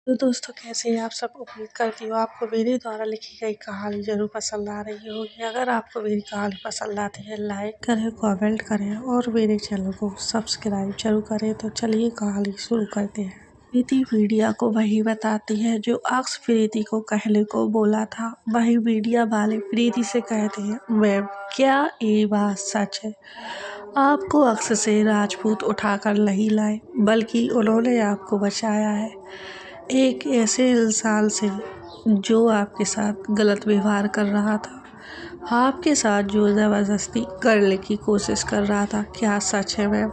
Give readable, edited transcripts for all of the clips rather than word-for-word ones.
तो दोस्तों, कैसे हैं आप सब। उम्मीद करती हूँ आपको मेरे द्वारा लिखी गई कहानी जरूर पसंद आ रही होगी। अगर आपको मेरी कहानी पसंद आती है, लाइक करें, कमेंट करें और मेरे चैनल को सब्सक्राइब जरूर करें। तो चलिए कहानी शुरू करते हैं। प्रीति मीडिया को वही बताती है जो अक्स प्रीति को कहने को बोला था। वही मीडिया वाले प्रीति से कहते हैं, मैम क्या ये बात सच है? आपको अक्स से राजपूत उठाकर नहीं लाए, बल्कि उन्होंने आपको बचाया है एक ऐसे इंसान से जो आपके साथ गलत व्यवहार कर रहा था, आपके साथ जो ज़बरदस्ती करने की कोशिश कर रहा था। क्या सच है मैम?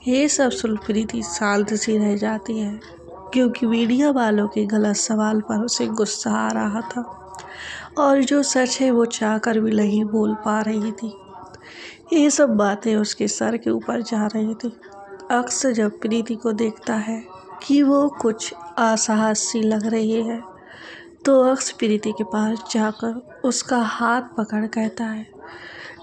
ये सब सुन प्रीति शांत सी रह जाती है, क्योंकि मीडिया वालों के गलत सवाल पर उसे गुस्सा आ रहा था और जो सच है वो चाहकर भी नहीं बोल पा रही थी। ये सब बातें उसके सर के ऊपर जा रही थी। अक्स जब प्रीति को देखता है कि वो कुछ असहज सी लग रही है, तो अक्स प्रीति के पास जाकर उसका हाथ पकड़ कहता है,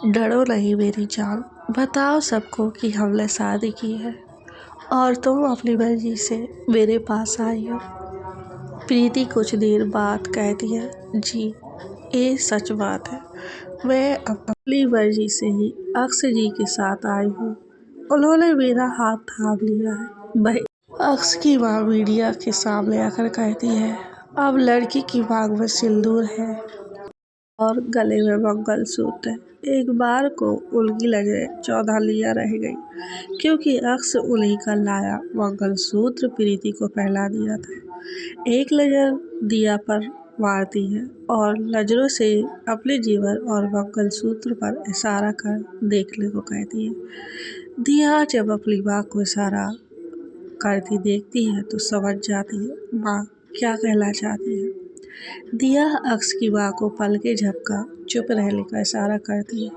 डरो नहीं मेरी जान, बताओ सबको कि हमने शादी की है और तुम अपनी मर्जी से मेरे पास आई हो। प्रीति कुछ देर बाद कहती है, जी ये सच बात है, मैं अपनी मर्जी से ही अक्स जी के साथ आई हूँ। उन्होंने मेरा हाथ थाम लिया है। भाई अक्स की माँ मीडिया के सामने आकर कहती है, अब लड़की की मांग में सिंदूर है और गले में मंगलसूत्र है। एक बार को उनकी नजरें 14 लिया रह गई, क्योंकि अक्स उन्हीं का लाया मंगलसूत्र प्रीति को पहना दिया था। एक नजर दिया पर मारती है और नजरों से अपने जीवन और मंगलसूत्र पर इशारा कर देखने को कहती है। दिया जब अपनी माँ को इशारा करती देखती है तो समझ जाती है माँ क्या कहना चाहती है। दिया अक्स की माँ को पलके झपका चुप रहने का इशारा करती है।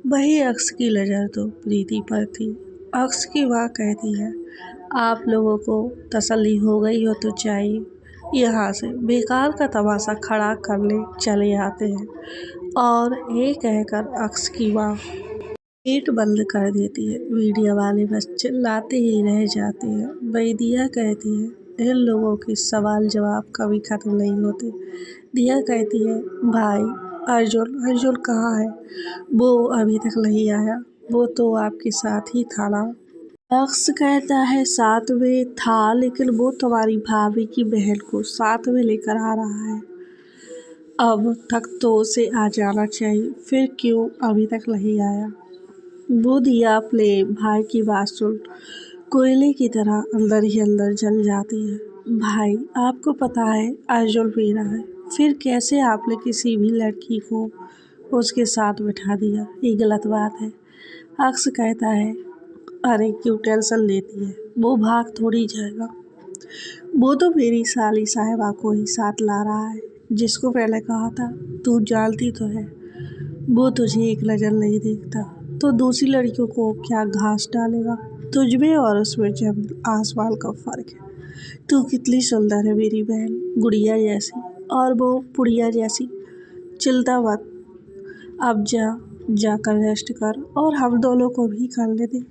वही अक्स की नजर तो प्रीति पर थी। अक्स की माँ कहती है, आप लोगों को तसल्ली हो गई हो तो चाहिए यहाँ से बेकार का तमाशा खड़ा करने चले आते हैं। और ये कहकर अक्स की माँ गेट बंद कर देती है। मीडिया वाले बस चिल्लाते ही रह जाते हैं। वही दिया कहती है, इन लोगों के सवाल जवाब कभी खत्म नहीं होते। दिया कहती है, भाई अर्जुन कहाँ है? वो अभी तक नहीं आया, वो तो आपके साथ ही था ना? अक्स कहता है, साथ में था, लेकिन वो तुम्हारी भाभी की बहन को साथ में लेकर आ रहा है। अब तक तो उसे आ जाना चाहिए, फिर क्यों अभी तक नहीं आया? वो दिया अपने भाई की बात सुन कोयले की तरह अंदर ही अंदर जल जाती है। भाई आपको पता है अर्जुन मेरा है, फिर कैसे आपने किसी भी लड़की को उसके साथ बिठा दिया? ये गलत बात है। अक्स कहता है, अरे क्यों टेंशन लेती है, वो भाग थोड़ी जाएगा। वो तो मेरी साली साहिबा को ही साथ ला रहा है, जिसको मैंने कहा था तू जानती तो है वो तुझे एक नज़र नहीं देखता, तो दूसरी लड़कियों को क्या घास डालेगा? तुझमें और उसमें जब आसमान का फर्क है। तू कितनी सुंदर है मेरी बहन, गुड़िया जैसी, और वो पुड़िया जैसी। चिंता मत, अब जाकर रेस्ट कर और हम दोनों को भी करने दे।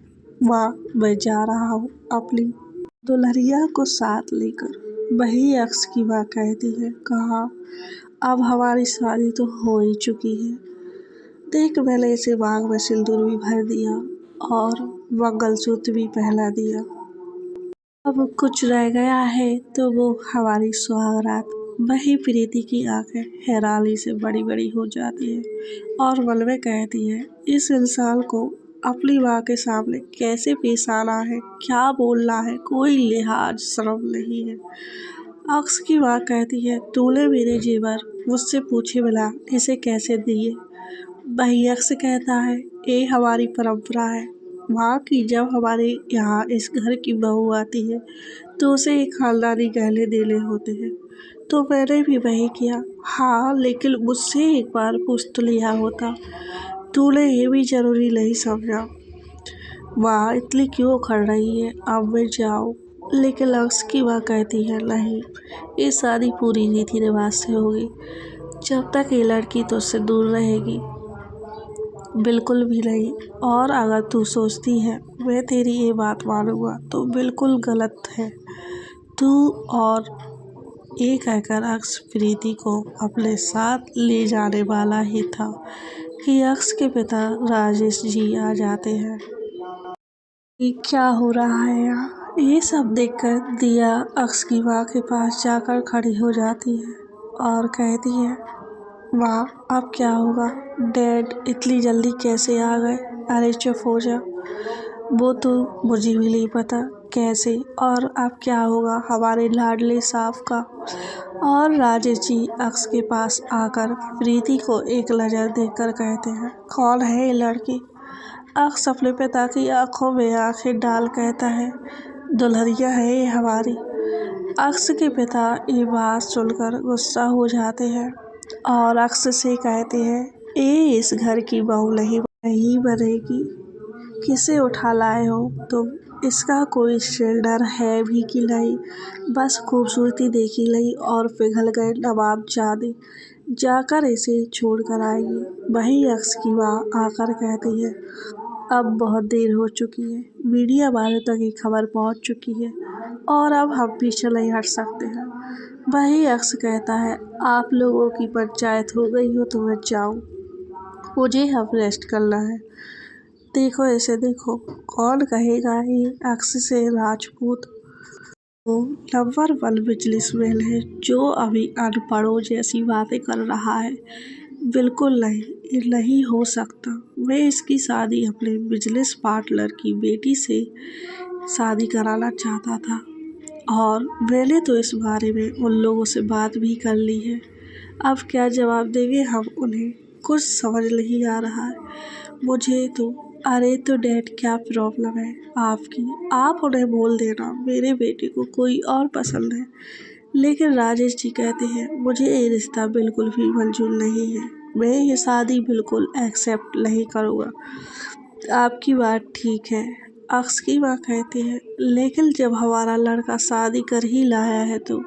वाह, मैं जा रहा हूँ अपनी दुल्हनिया को साथ लेकर। वही अक्स की माँ कहती है, कहा अब हमारी शादी तो हो ही चुकी है। देख मैंने इसे मांग में सिंदूर भी भर दिया और मंगलसूत्र भी पहना दिया। अब कुछ रह गया है तो वो हमारी सुहागरात। वही प्रीति की आंखें हैरानी से बड़ी बड़ी हो जाती है और मन में कहती है, इस इंसान को अपनी माँ के सामने कैसे पेश आना है, क्या बोलना है, कोई लिहाज शर्म नहीं है। अक्स की माँ कहती है, तूने मेरे जेवर मुझसे पूछे बिना इसे कैसे दिए? वही अक्स कहता है, ये हमारी परंपरा है माँ की, जब हमारे यहाँ इस घर की बहू आती है तो उसे एक खानदानी गहने देने होते हैं, तो मैंने भी वही किया। हाँ, लेकिन मुझसे एक बार पूछ तो लिया होता, तूने ये भी जरूरी नहीं समझा। माँ इतनी क्यों खड़ रही है, अब मैं जाऊँ? लेकिन अक्स की माँ कहती है, नहीं, ये शादी पूरी रीति रिवाज से होगी, जब तक ये लड़की तुझसे दूर रहेगी बिल्कुल भी नहीं। और अगर तू सोचती है मैं तेरी ये बात मानूंगा तो बिल्कुल गलत है। तू और ये कहकर अक्स प्रीति को अपने साथ ले जाने वाला ही था कि अक्स के पिता राजेश जी आ जाते हैं। ये क्या हो रहा है यहाँ? ये सब देखकर दिया अक्स की माँ के पास जाकर खड़ी हो जाती है और कहती है, माँ अब क्या होगा? डैड इतनी जल्दी कैसे आ गए? अरे चुप हो जा, वो तो मुझे भी नहीं पता कैसे। और अब क्या होगा हमारे लाडले साहब का? और राजेश जी अक्स के पास आकर प्रीति को एक नज़र देखकर कहते हैं, कौन है ये लड़की? अक्स अपने पिता की आंखों में आंखें डाल कहता है, दुल्हनिया है ये हमारी। अक्स के पिता ये बात सुनकर गुस्सा हो जाते हैं और अक्स से कहते हैं, ये इस घर की बहू नहीं बनेगी। किसे उठा लाए हो तुम? इसका कोई स्टैंडर्ड है भी कि नहीं? बस खूबसूरती देखी नहीं और पिघल गए नवाब जादे, जाकर इसे छोड़ कर आएगी। वही अक्स की माँ आकर कहती है, अब बहुत देर हो चुकी है, मीडिया वालों तक ये खबर पहुंच चुकी है और अब हम पीछे नहीं हट सकते हैं। वही अक्स कहता है, आप लोगों की पंचायत हो गई हो तो मैं जाऊँ, मुझे अब रेस्ट करना है। देखो इसे देखो, कौन कहेगा ये अक्स से राजपूत? वो नंबर 1 बिजनेसमैन है जो अभी अनपढ़ों जैसी बातें कर रहा है। बिल्कुल नहीं, ये नहीं हो सकता। मैं इसकी शादी अपने बिजनेस पार्टनर की बेटी से शादी कराना चाहता था और मैंने तो इस बारे में उन लोगों से बात भी कर ली है। अब क्या जवाब देंगे हम उन्हें? कुछ समझ नहीं आ रहा है मुझे तो। अरे तो डैड क्या प्रॉब्लम है आपकी? आप उन्हें बोल देना मेरे बेटे को कोई और पसंद है। लेकिन राजेश जी कहते हैं, मुझे ये रिश्ता बिल्कुल भी मंजूर नहीं है, मैं ये शादी बिल्कुल एक्सेप्ट नहीं करूँगा। आपकी बात ठीक है, अक्स की माँ कहती है, लेकिन जब हमारा लड़का शादी कर ही लाया है तो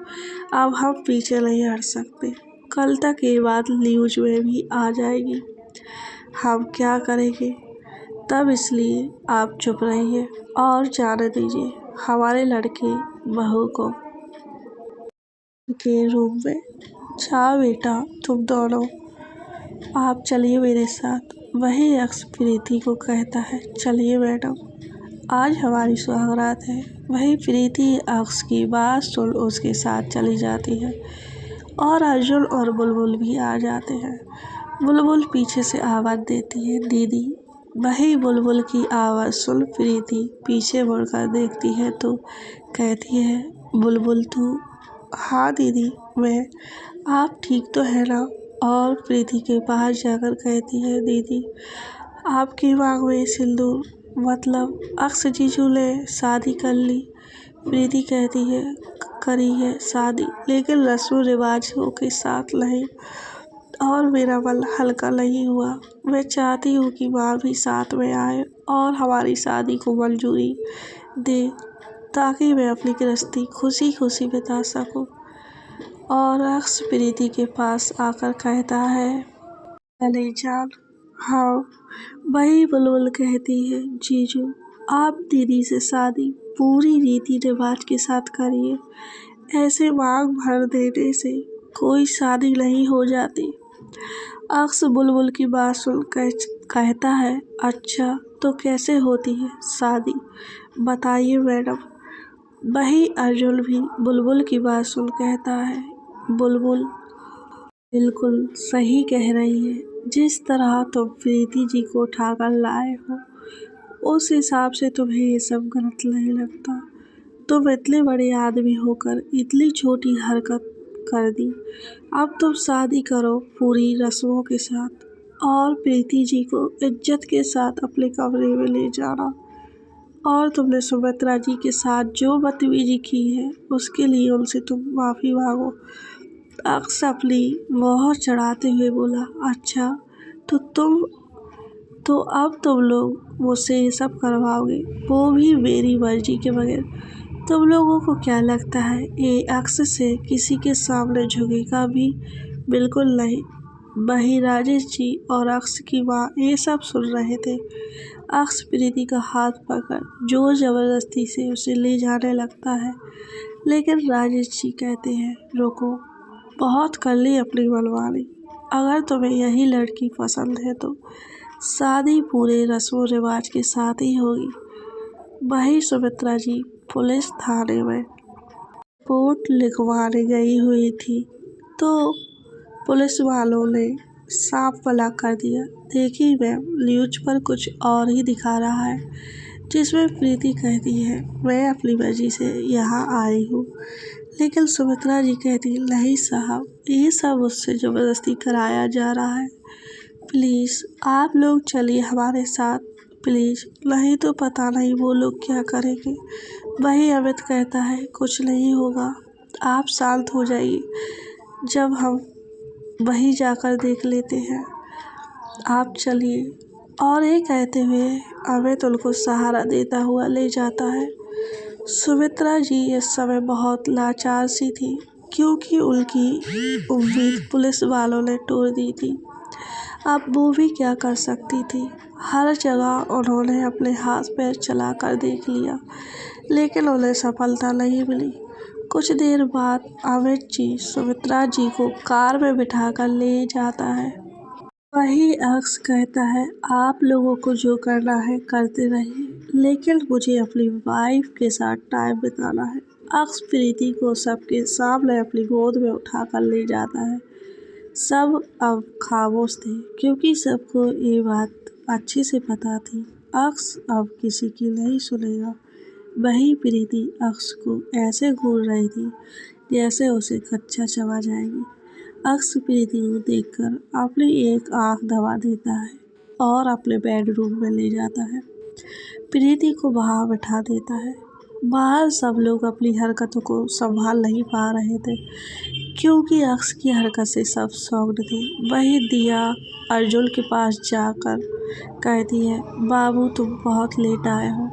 अब हम पीछे नहीं हट सकते। कल तक ये बात न्यूज में भी आ जाएगी, हम क्या करेंगे तब? इसलिए आप चुप रहिए और जाने दीजिए हमारे लड़के बहू को के रूम में। जाओ बेटा तुम दोनों, आप चलिए मेरे साथ। वही अक्स प्रीति को कहता है, चलिए मैडम, आज हमारी सुहागरात है। वही प्रीति अक्स की बात सुन उसके साथ चली जाती है और अर्जुन और बुलबुल भी आ जाते हैं। बुलबुल पीछे से आवाज़ देती है, दीदी। वही बुलबुल की आवाज़ सुन प्रीति पीछे मुड़कर देखती है तो कहती है, बुलबुल तू? हाँ दीदी मैं। आप ठीक तो है ना? और प्रीति के पास जाकर कहती है, दीदी आपकी मांग में सिंदूर, मतलब अक्स जीजू ने शादी कर ली। प्रीति कहती है, करी है शादी, लेकिन रस्म रिवाजों के साथ नहीं, और मेरा मन हल्का नहीं हुआ। मैं चाहती हूँ कि माँ भी साथ में आए और हमारी शादी को मंजूरी दे, ताकि मैं अपनी गृहस्थी खुशी खुशी बिता सकूँ। और अक्स प्रीति के पास आकर कहता है, चले जान। हाँ। वही बुलबुल कहती है, जीजू आप दीदी से शादी पूरी रीति रिवाज के साथ करिए, ऐसे मांग भर देने से कोई शादी नहीं हो जाती। अक्स बुलबुल की बात सुन कहता है, अच्छा तो कैसे होती है शादी, बताइए मैडम। वही अर्जुन भी बुलबुल की बात सुन कहता है, बुलबुल बिल्कुल सही कह रही है, जिस तरह तुम प्रीति जी को उठाकर लाए हो उस हिसाब से तुम्हें ये सब गलत नहीं लगता। तुम इतने बड़े आदमी होकर इतनी छोटी हरकत कर दी। अब तुम शादी करो पूरी रस्मों के साथ और प्रीति जी को इज्जत के साथ अपने कमरे में ले जाना। और तुमने सुमित्रा जी के साथ जो बदतमीजी की है उसके लिए उनसे तुम माफ़ी मांगो। अक्स अपनी मोहर चढ़ाते हुए बोला, अच्छा तो अब तुम लोग मुझसे ये सब करवाओगे, वो भी मेरी मर्जी के बगैर। तुम लोगों को क्या लगता है ये अक्स से किसी के सामने झुकेगा भी? बिल्कुल नहीं। वही राजेश जी और अक्स की माँ ये सब सुन रहे थे। अक्स प्रीति का हाथ पकड़ जोर जबरदस्ती से उसे ले जाने लगता है। लेकिन राजेश जी कहते हैं रुको, बहुत कर ली अपनी मनमानी। अगर तुम्हें यही लड़की पसंद है तो शादी पूरे रस्मों रिवाज के साथ ही होगी। वही सुमित्रा जी पुलिस थाने में रिपोर्ट लिखवाने गई हुई थी तो पुलिस वालों ने साफ मना कर दिया। देखिए मैम, न्यूज पर कुछ और ही दिखा रहा है, जिसमें प्रीति कहती है मैं अपनी मर्जी से यहाँ आई हूँ, लेकिन सुमित्रा जी कहती नहीं साहब, ये सब मुझसे ज़बरदस्ती कराया जा रहा है। प्लीज़ आप लोग चलिए हमारे साथ, प्लीज़, नहीं तो पता नहीं वो लोग क्या करेंगे। वही अमित कहता है कुछ नहीं होगा, आप शांत हो जाइए, जब हम वहीं जाकर देख लेते हैं, आप चलिए। और ये कहते हुए अमित उनको सहारा देता हुआ ले जाता है। सुमित्रा जी इस समय बहुत लाचार सी थी, क्योंकि उनकी उम्मीद पुलिस वालों ने तोड़ दी थी। अब वो भी क्या कर सकती थी। हर जगह उन्होंने अपने हाथ पैर चलाकर देख लिया, लेकिन उन्हें सफलता नहीं मिली। कुछ देर बाद अमित जी सुमित्रा जी को कार में बिठाकर ले जाता है। वही अक्स कहता है आप लोगों को जो करना है करते रहिए, लेकिन मुझे अपनी वाइफ के साथ टाइम बिताना है। अक्स प्रीति को सबके सामने अपनी गोद में उठाकर ले जाता है। सब अब खामोश थे, क्योंकि सबको ये बात अच्छे से पता थी अक्स अब किसी की नहीं सुनेगा। वही प्रीति अक्स को ऐसे घूर रही थी जैसे उसे कच्चा चबा जाएगी। अक्स प्रीति को देखकर अपनी एक आंख दबा देता है और अपने बेडरूम में ले जाता है। प्रीति को बाहर बैठा देता है। बाहर सब लोग अपनी हरकतों को संभाल नहीं पा रहे थे, क्योंकि अक्स की हरकत से सब शॉक्ड थे। वही दिया अर्जुन के पास जाकर कहती है बाबू तुम बहुत लेट आए हो,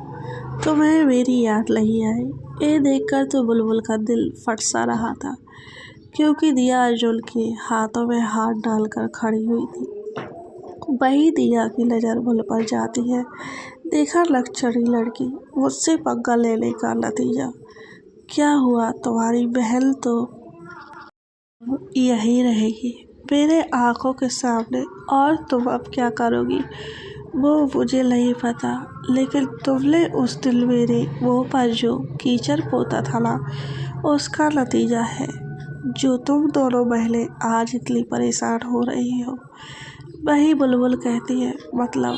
तुम्हें मेरी याद नहीं आई। ये देखकर तो बुलबुल का दिल फट सा रहा था, क्योंकि दिया अर्जुन के हाथों में हाथ डालकर खड़ी हुई थी। वही दिया की नज़र बुल पर जाती है। देखा लक्षणी लड़की, मुझसे पंगा लेने का नतीजा क्या हुआ। तुम्हारी बहन तो यही रहेगी मेरे आंखों के सामने, और तुम अब क्या करोगी वो मुझे नहीं पता, लेकिन तुमने उस दिन मेरे मुँह पर जो कीचड़ पोता था ना, उसका नतीजा है जो तुम दोनों बहनें आज इतनी परेशान हो रही हो। वही बुलबुल कहती है मतलब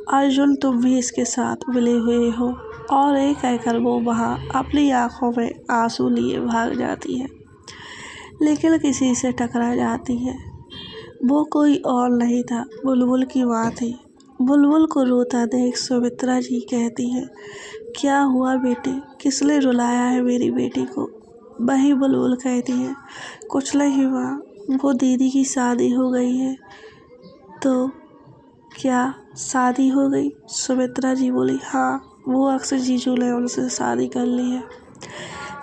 अर्जुन तुम भी इसके साथ मिले हुए हो। और ये कहकर वो वहाँ अपनी आंखों में आंसू लिए भाग जाती है, लेकिन किसी से टकरा जाती है। वो कोई और नहीं था, बुलबुल की माँ थी। बुलबुल को रोता देख सुमित्रा जी कहती है क्या हुआ बेटी, किसने रुलाया है मेरी बेटी को। वही बुलबुल कहती है कुछ नहीं माँ, वो दीदी की शादी हो गई है। तो क्या शादी हो गई? सुमित्रा जी बोली हाँ, वो अक्सर जीजू ने उनसे शादी कर ली है,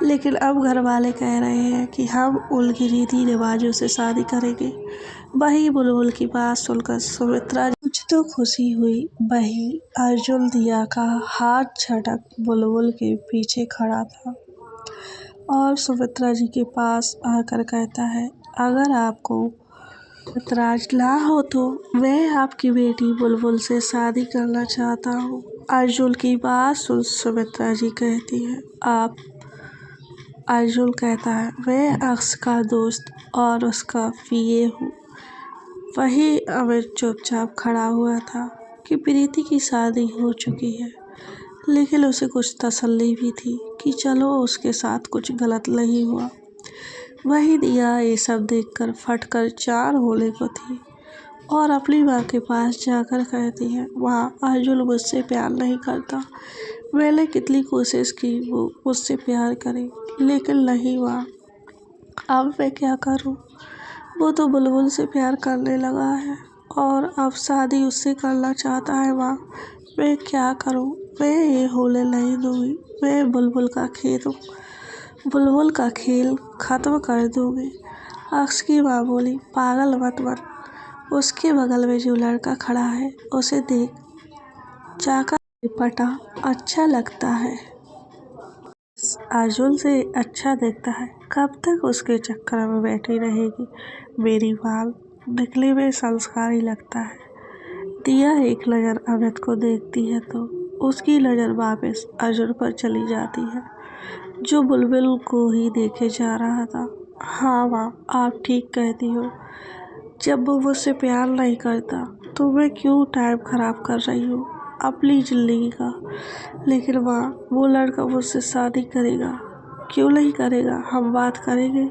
लेकिन अब घर वाले कह रहे हैं कि हम उनकी रीति रिवाजों से शादी करेंगे। वही बुलबुल की बात सुनकर सुमित्रा कुछ तो खुशी हुई। वही अर्जुन दिया का हाथ झटक बुलबुल के पीछे खड़ा था और सुमित्रा जी के पास आकर कहता है अगर आपको इतराज ना हो तो मैं आपकी बेटी बुलबुल से शादी करना चाहता हूँ। अर्जुन की बात सुन सुमित्रा जी कहती है आप। अर्जुन कहता है मैं अक्स का दोस्त और उसका पीए हूँ। वही अमित चुपचाप खड़ा हुआ था कि प्रीति की शादी हो चुकी है, लेकिन उसे कुछ तसल्ली भी थी कि चलो उसके साथ कुछ गलत नहीं हुआ। वही दिया ये सब देखकर फटकर चार होने को थी और अपनी माँ के पास जाकर कहती है माँ, अर्जुन मुझसे प्यार नहीं करता। मैंने कितनी कोशिश की वो मुझसे प्यार करे, लेकिन नहीं माँ, अब मैं क्या करूँ। वो तो बुलबुल से प्यार करने लगा है और अब शादी उससे करना चाहता है माँ, मैं क्या करूँ। मैं ये होने नहीं दूँगी, मैं बुलबुल का खेल ख़त्म कर दूँगी। अक्स की माँ बोली पागल मत बन, उसके बगल में जो लड़का खड़ा है उसे देख, जाकर पटा अच्छा लगता है। अर्जुन से अच्छा दिखता है, कब तक उसके चक्कर में बैठी रहेगी। मेरी बाल दिखने में संस्कारी लगता है। दिया एक नज़र अमित को देखती है तो उसकी नज़र वापस अर्जुन पर चली जाती है, जो बुलबुल को ही देखे जा रहा था। हाँ माँ, आप ठीक कहती हो। जब वो मुझसे प्यार नहीं करता तो मैं क्यों टाइम खराब कर रही हूँ अपनी जिंदगी का। लेकिन माँ, वो लड़का मुझसे शादी करेगा। क्यों नहीं करेगा, हम बात करेंगे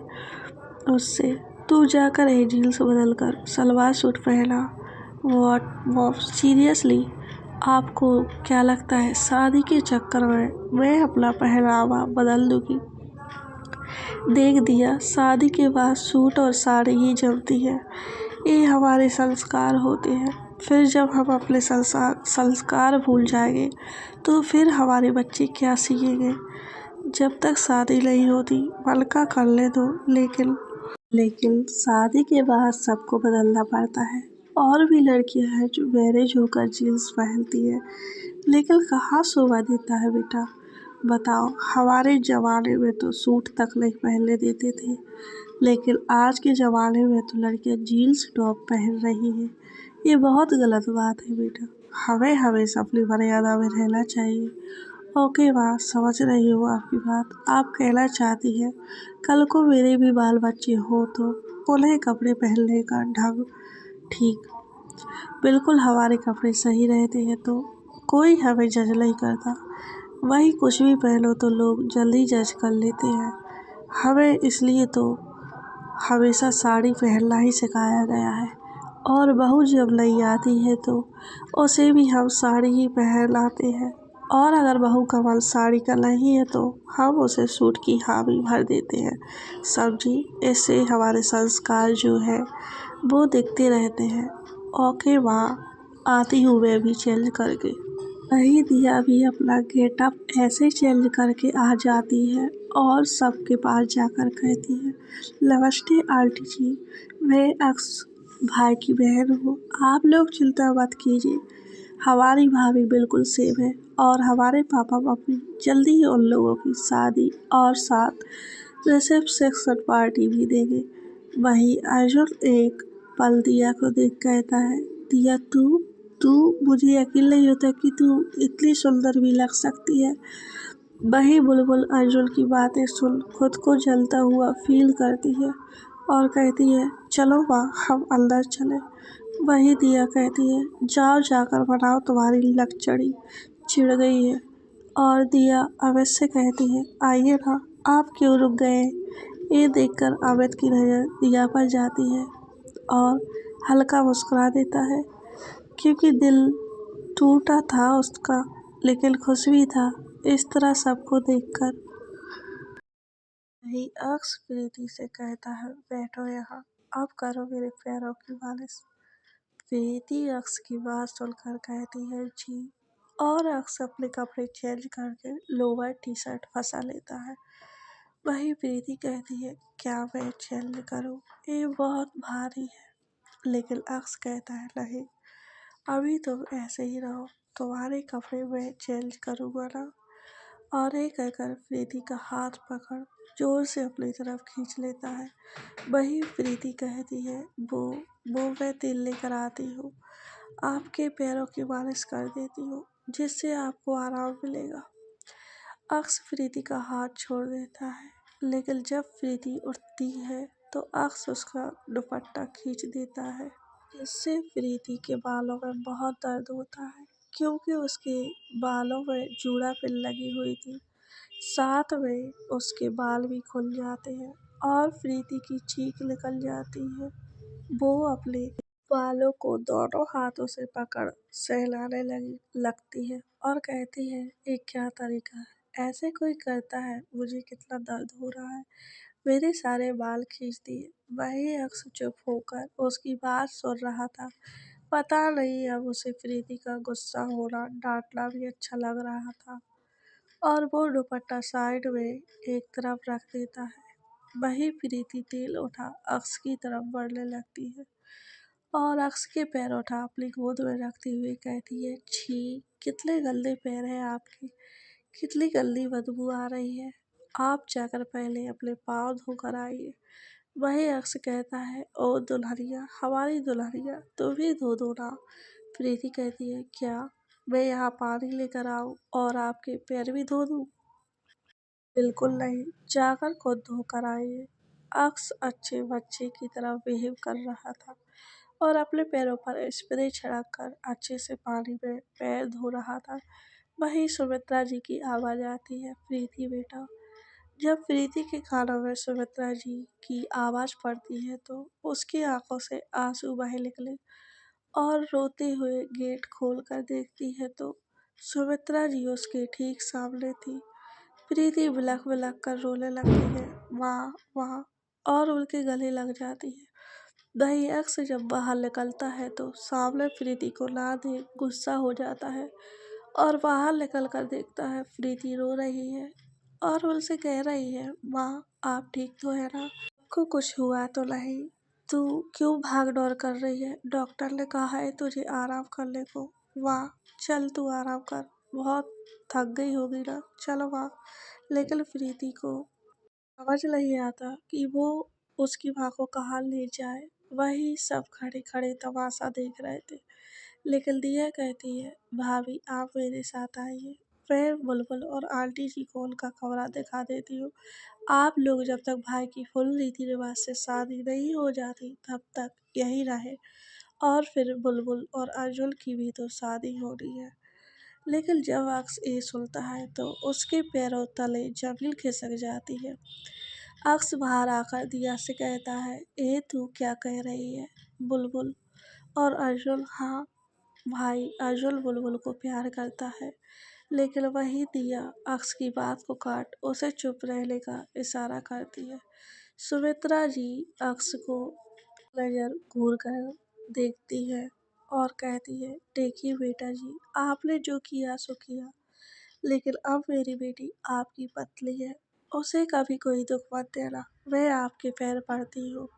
उससे। तू जाकर ये जीन्स बदल कर सलवार सूट पहना। वो सीरियसली आपको क्या लगता है शादी के चक्कर में मैं अपना पहनावा बदल दूंगी? देख दिया, शादी के बाद सूट और साड़ी ही जमती है। ये हमारे संस्कार होते हैं। फिर जब हम अपने संस्कार भूल जाएंगे तो फिर हमारे बच्चे क्या सीखेंगे? जब तक शादी नहीं होती मन का कर ले दो, लेकिन शादी के बाद सबको बदलना पड़ता है। और भी लड़कियां हैं जो मैरिज होकर जीन्स पहनती है, लेकिन कहाँ शोभा देता है बेटा। बताओ, हमारे जमाने में तो सूट तक नहीं पहनने देते थे, लेकिन आज के ज़माने में तो लड़कियां जीन्स टॉप पहन रही हैं। ये बहुत गलत बात है बेटा। हमें हमेशा अपनी मर्यादा में रहना चाहिए। ओके माँ, समझ रही हूँ आपकी बात। आप कहना चाहती हैं कल को मेरे भी बाल बच्चे हो तो उन्हें कपड़े पहनने का ढंग ठीक, बिल्कुल हमारे कपड़े सही रहते हैं तो कोई हमें जज नहीं करता। वही कुछ भी पहनो तो लोग जल्दी जज कर लेते हैं। हमें इसलिए तो हमेशा साड़ी पहनना ही सिखाया गया है। और बहू जब नई आती है तो उसे भी हम साड़ी ही पहनाते हैं। और अगर बहू का मन साड़ी का नहीं है तो हम उसे सूट की हामी भर देते हैं। समझी? इससे हमारे संस्कार जो है वो दिखते रहते हैं। ओके माँ, आती हूँ मैं भी चेंज करके। वही दिया भी अपना गेटअप ऐसे चेंज करके आ जाती है और सबके पास जाकर कहती है, नमस्ते आंटी जी, मैं अक्स भाई की बहन हूँ। आप लोग चिंता मत कीजिए, हमारी भाभी बिल्कुल सेम है और हमारे पापा मम्मी जल्दी ही उन लोगों की शादी और साथ रिसेप्शन पार्टी भी देंगे। वही अर्जुन एक पल दिया को देख कहता है, दिया तू तू मुझे यकीन नहीं होता कि तू इतनी सुंदर भी लग सकती है। वही बुलबुल अर्जुन की बातें सुन खुद को जलता हुआ फील करती है और कहती है, चलो माँ, हम अंदर चले। वही दिया कहती है, जाओ जाकर बनाओ, तुम्हारी लकचड़ी चिढ़ गई है। और दिया अमित से कहती है, आइए ना, आप क्यों रुक गए? ये देखकर अमित की नज़र दिया पर जाती है और हल्का मुस्कुरा देता है, क्योंकि दिल टूटा था उसका, लेकिन खुश भी था इस तरह सबको देखकर। वही अक्स प्रीति से कहता है, बैठो यहाँ, अब करो मेरे पैरों की मालिश। प्रीति अक्स की बात सुनकर कहती है, जी। और अक्स अपने कपड़े चेंज करके लोअर टी शर्ट फंसा लेता है। वही प्रीति कहती है, क्या मैं चेंज करूँ? ये बहुत भारी है। लेकिन अक्स कहता है, नहीं, अभी तुम ऐसे ही रहो, तुम्हारे कपड़े मैं चेंज करूँगा ना। और ये कहकर प्रीति का हाथ पकड़ जोर से अपनी तरफ खींच लेता है। वही प्रीति कहती है, वो मैं तेल लेकर आती हूँ, आपके पैरों की मालिश कर देती हूँ, जिससे आपको आराम मिलेगा। अक्स प्रीति का हाथ छोड़ देता है, लेकिन जब प्रीति उठती है तो अक्स उसका दुपट्टा खींच देता है। इससे प्रीति के बालों में बहुत दर्द होता है, क्योंकि उसके बालों में जूड़ा पिन लगी हुई थी। साथ में उसके बाल भी खुल जाते हैं और प्रीति की चीख निकल जाती है। वो अपने बालों को दोनों हाथों से पकड़ सहलाने लगती है और कहती है, ये क्या तरीका है? ऐसे कोई करता है? मुझे कितना दर्द हो रहा है, मेरे सारे बाल खींच दिए। वही अक्स चुप होकर उसकी बात सुन रहा था। पता नहीं अब उसे प्रीति का गुस्सा होना डांटना भी अच्छा लग रहा था। और वो दुपट्टा साइड में एक तरफ रख देता है। वही प्रीति तेल उठा अक्स की तरफ बढ़ने लगती है और अक्स के पैर उठा अपनी गोद में रखती हुई कहती है, छी, कितने गंदे पैर हैं आपके, कितनी गंदी बदबू आ रही है। आप जाकर पहले अपने पाँव धोकर आइए। वही अक्स कहता है, ओ दुल्हनिया, हमारी दुल्हनिया, तुम ही धो दो ना। प्रीति कहती है, क्या मैं यहाँ पानी लेकर आऊँ और आपके पैर भी धो दूँ? बिल्कुल नहीं, जाकर खुद धोकर आइए। अक्स अच्छे बच्चे की तरह बिहेव कर रहा था और अपने पैरों पर स्प्रे छिड़क कर अच्छे से पानी में पैर धो रहा था। वहीं सुमित्रा जी की आवाज़ आती है, प्रीति बेटा। जब प्रीति के कानों में सुमित्रा जी की आवाज़ पड़ती है तो उसकी आंखों से आंसू बहे निकले और रोते हुए गेट खोलकर देखती है तो सुमित्रा जी उसके ठीक सामने थी। प्रीति बिलख बिलख कर रोने लगती है, वाह वाह, और उनके गले लग जाती है। दही अक्स जब बाहर निकलता है तो सामने प्रीति को ना देख गुस्सा हो जाता है और बाहर निकल कर देखता है प्रीति रो रही है और उनसे कह रही है, माँ आप ठीक तो है ना? आपको कुछ हुआ तो नहीं? तू क्यों भाग दौड़ कर रही है? डॉक्टर ने कहा है तुझे आराम करने को। वाह, चल तू आराम कर, बहुत थक गई होगी ना, चलो वाह। लेकिन प्रीति को समझ नहीं आता कि वो उसकी माँ को कहाँ ले जाए। वही सब खड़े खड़े तमाशा देख रहे थे। लेकिन दिया कहती है, भाभी आप मेरे साथ आइए, मैं बुलबुल और आंटी जी को उनका कमरा दिखा देती हूँ। आप लोग जब तक भाई की फुल रीति रिवाज से शादी नहीं हो जाती तब तक यही रहे, और फिर बुलबुल और अर्जुन की भी तो शादी होनी है। लेकिन जब अक्स ये सुनता है तो उसके पैरों तले जमीन खिसक जाती है। अक्स बाहर आकर दिया से कहता है, ए तू क्या कह रही है? बुलबुल और अर्जुन, हाँ भाई, अर्जुन बुलबुल को प्यार करता है। लेकिन वही दिया अक्स की बात को काट उसे चुप रहने का इशारा करती है। सुमित्रा जी अक्स को नजर घूर कर देखती है और कहती है, देखिए बेटा जी, आपने जो किया सो किया, लेकिन अब मेरी बेटी आपकी पत्नी है, उसे कभी कोई दुख मत देना, मैं आपके पैर पड़ती हूँ।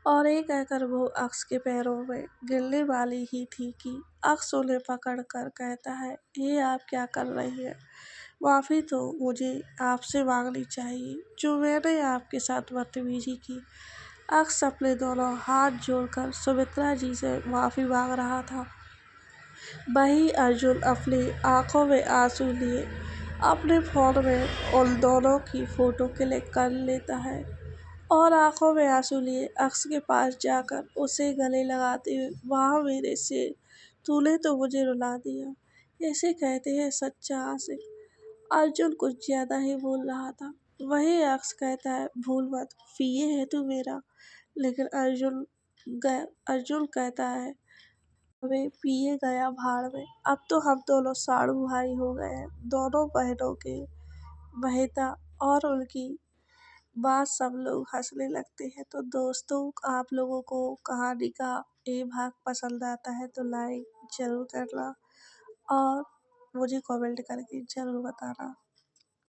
और ये कहकर वो अक्स के पैरों में गिरने वाली ही थी कि अक्स उन्हें पकड़ कर कहता है, ये आप क्या कर रही है? माफ़ी तो मुझे आपसे मांगनी चाहिए, जो मैंने आपके साथ बदतमीजी की। अक्स अपने दोनों हाथ जोड़कर सुमित्रा जी से माफ़ी मांग रहा था। वहीं अर्जुन अपनी आंखों में आंसू लिए अपने फोन में उन दोनों की फोटो क्लिक कर लेता है और आंखों में आंसू लिए अक्स के पास जाकर उसे गले लगाते हुए, वाह मेरे शेर, तूने तो मुझे रुला दिया। ऐसे कहते हैं सच्चा आशिक। अर्जुन कुछ ज्यादा ही बोल रहा था। वही अक्स कहता है, भूल मत, पिए है तू मेरा। लेकिन अर्जुन कहता है, हमें पिए गया भाड़ में, अब तो हम दोनों साड़ू भाई हो गए हैं। दोनों बहनों के बहता और उनकी बात सब लोग हंसने लगते हैं। तो दोस्तों, आप लोगों को कहानी का ये भाग पसंद आता है तो लाइक जरूर करना और मुझे कमेंट करके जरूर बताना।